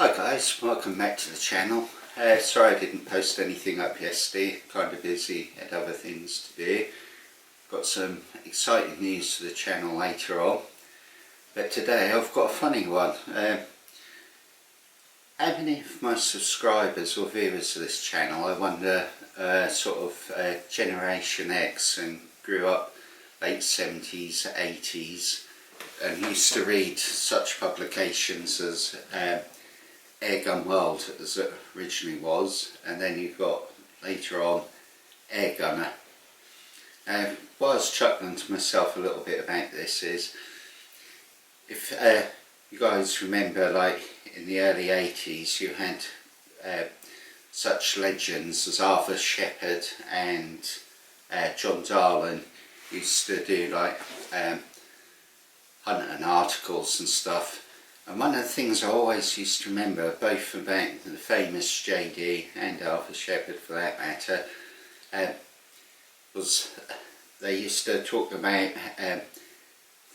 Hi guys, welcome back to the channel. Sorry I didn't post anything up yesterday, kind of busy, had other things to do. Got some exciting news for the channel later on, but today I've got a funny one. How many of my subscribers or viewers of this channel, I wonder, sort of Generation X and grew up late 70s, 80s and used to read such publications as Airgun World, as it originally was, and then you've got later on Airgunner. What I was chuckling to myself a little bit about this is, if you guys remember, like in the early 80s you had such legends as Arthur Shepherd and John Darlin used to do like hunting articles and stuff. And one of the things I always used to remember, both about the famous JD and Arthur Shepherd for that matter, was they used to talk about the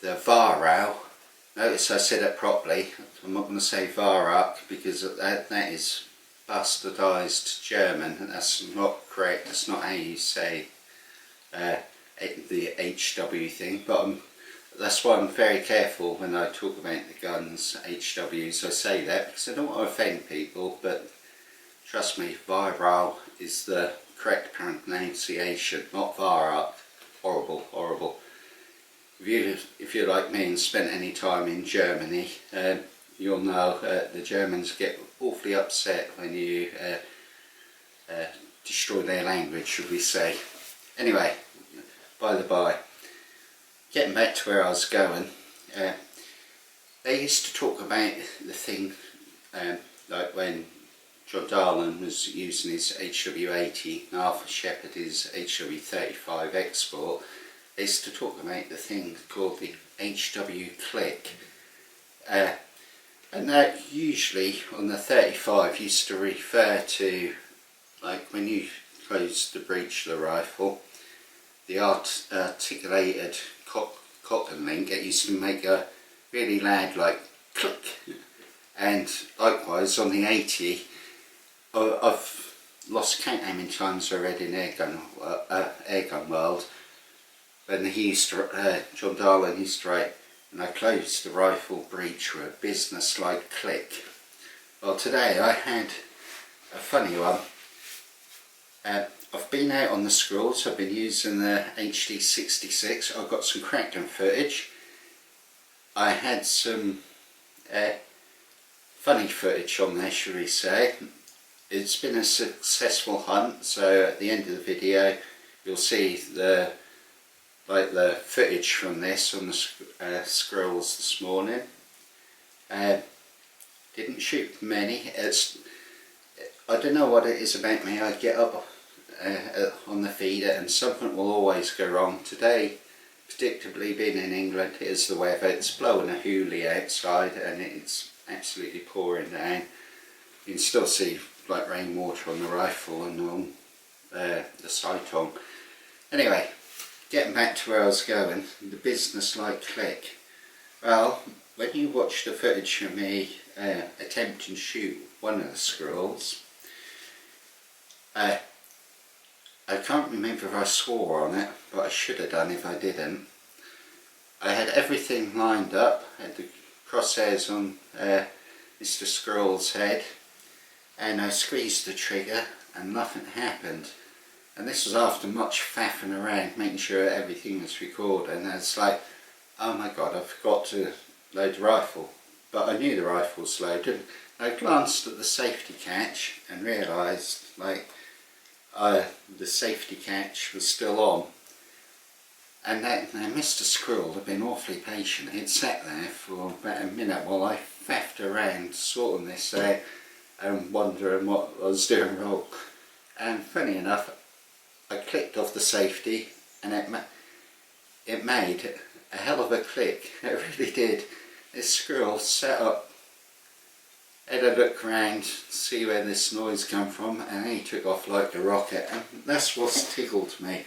Weihrauch. Notice I said it properly. I'm not going to say Weihrauch because that is bastardised German, and that's not correct. That's not how you say the HW thing, but that's why I'm very careful when I talk about the guns, HWs. I say that because I don't want to offend people, but trust me, Weihrauch is the correct pronunciation, not Weihrauch. Horrible, horrible. If you're like me and spent any time in Germany, you'll know the Germans get awfully upset when you destroy their language, should we say. Anyway, by the by. Getting back to where I was going, they used to talk about the thing, like when John Darlin was using his HW80 and Arthur Shepherd his HW35 export, they used to talk about the thing called the HW click. And that usually on the 35 used to refer to, like when you closed the breech of the rifle, the articulated cotton link, it used to make a really loud like click. And likewise on the 80, I've lost count how many times I read in Airgun World when he used to, John Darlin used to write, and I closed the rifle breech with a business-like click. Well, today I had a funny one. I've been out on the Squirrels. I've been using the HD66. I've got some Crackdown footage. I had some funny footage on there, should we say. It's been a successful hunt, so at the end of the video you'll see the footage from this on the Squirrels this morning. Didn't shoot many. I don't know what it is about me. I get up on the feeder and something will always go wrong. Today, predictably being in England, is the weather. It's blowing a hoolie outside and it's absolutely pouring down. You can still see like rainwater on the rifle and on the sight on. Anyway, getting back to where I was going, the business-like click. Well, when you watch the footage of me attempting to shoot one of the Squirrels, I can't remember if I swore on it, but I should have done if I didn't. I had everything lined up, had the crosshairs on Mr. Squirrel's head, and I squeezed the trigger and nothing happened. And this was after much faffing around, making sure everything was recorded, and it's like, oh my god, I forgot to load the rifle. But I knew the rifle was loaded. I glanced at the safety catch and realised like the safety catch was still on. And now Mr. Squirrel had been awfully patient. He'd sat there for about a minute while I faffed around sorting this out and wondering what I was doing wrong. And funny enough, I clicked off the safety and it made a hell of a click. It really did. This squirrel sat up, had a look around, see where this noise come from, and he took off like a rocket. And that's what's tickled me.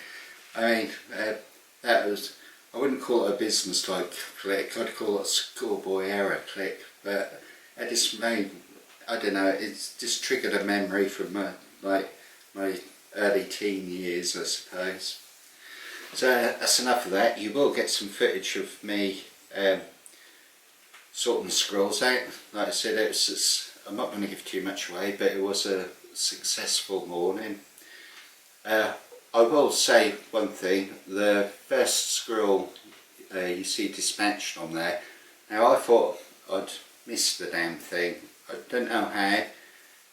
I mean, that was, I wouldn't call it a business-like click, I'd call it a schoolboy error click, but it just made I don't know, it's just triggered a memory from my early teen years, I suppose. So that's enough of that. You will get some footage of me sorting the squirrels out. Like I said, I'm not going to give too much away, but it was a successful morning. I will say one thing, the first squirrel you see dispatched on there, now I thought I'd missed the damn thing. I don't know how,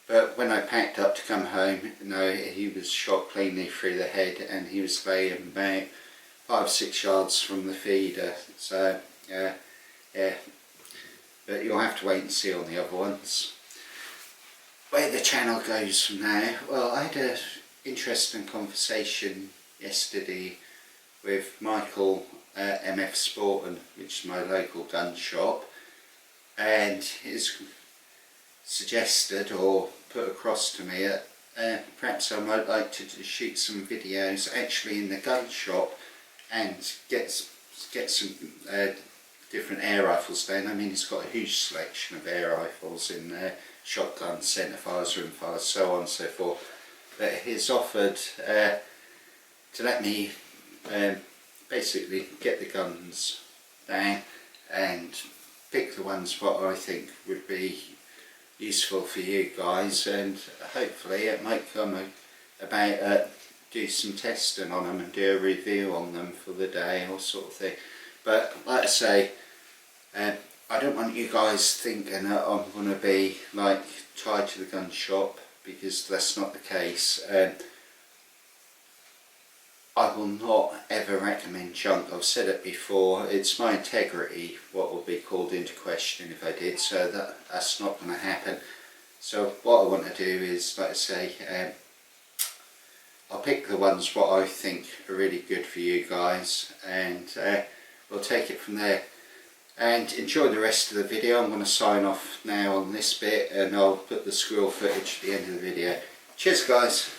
but when I packed up to come home, he was shot cleanly through the head, and he was laying about 5-6 yards from the feeder. So yeah, but you'll have to wait and see on the other ones. Where the channel goes from now, well, I had an interesting conversation yesterday with Michael MF Sporting, which is my local gun shop, and he's suggested or put across to me that perhaps I might like to shoot some videos actually in the gun shop and get some different air rifles down. I mean, he's got a huge selection of air rifles in there, shotguns, centerfires, rimfires, so on and so forth. But he's offered to let me basically get the guns down and pick the ones what I think would be useful for you guys, and hopefully it might come about do some testing on them and do a review on them for the day or sort of thing. But like I say, I don't want you guys thinking that I'm going to be like tied to the gun shop, because that's not the case. I will not ever recommend junk. I've said it before, it's my integrity what will be called into question if I did, so that's not going to happen. So what I want to do is, like I say, I'll pick the ones what I think are really good for you guys, and we'll take it from there. And enjoy the rest of the video. I'm going to sign off now on this bit, and I'll put the squirrel footage at the end of the video. Cheers guys.